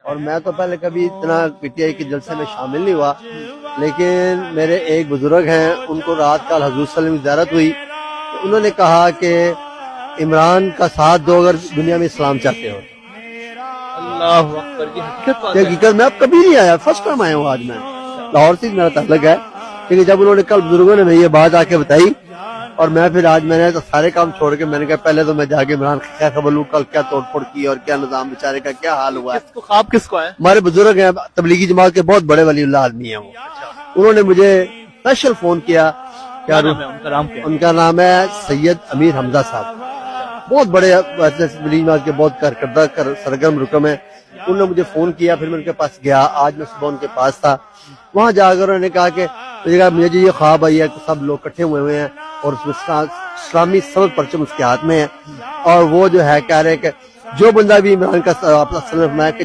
اور میں تو پہلے کبھی اتنا پی ٹی آئی کے جلسے میں شامل نہیں ہوا، لیکن میرے ایک بزرگ ہیں، ان کو رات کل حضور صلی اللہ علیہ وسلم کی زیارت ہوئی، تو انہوں نے کہا کہ عمران کا ساتھ دو اگر دنیا میں اسلام چاہتے ہو۔ اللہ اکبر، یہ حقیقت بات یہ ہے۔ حقیقت میں اب کبھی نہیں آیا، فرسٹ ٹائم آیا ہوں آج میں، لاہور سے میرا تعلق ہے، لیکن جب انہوں نے کل بزرگوں نے یہ بات آ کے بتائی، اور میں پھر آج میں نے تو سارے کام چھوڑ کے میں نے کہا پہلے تو میں جا کے عمران کی خبر لوں کل کیا توڑ پھوڑ کی اور کیا نظام بیچارے کا کیا حال ہوا ہے۔ کس کو خواب کس کو ہے؟ ہمارے بزرگ ہیں، تبلیغی جماعت کے بہت بڑے ولی اللہ آدمی ہیں وہ، انہوں نے مجھے اسپیشل فون کیا، کیا نام ہے ان کا؟ نام کیا ہے؟ ان کا نام ہے سید امیر حمزہ صاحب، بہت بڑے تبلیغی جماعت کے بہت کارکردہ سرگرم رکن ہیں۔ انہوں نے مجھے فون کیا، پھر میں ان کے پاس گیا، آج میں صبح ان کے پاس تھا، وہاں جا کر انہوں نے کہا کہ مجھے جی یہ خواب آئی ہے کہ سب لوگ اکٹھے ہوئے ہیں اور اس میں اسلامی سبز پرچم اس کے ہاتھ میں ہے، اور وہ جو ہے کہہ رہے کہ جو بندہ بھی عمران کا اپنا فرمایا کہ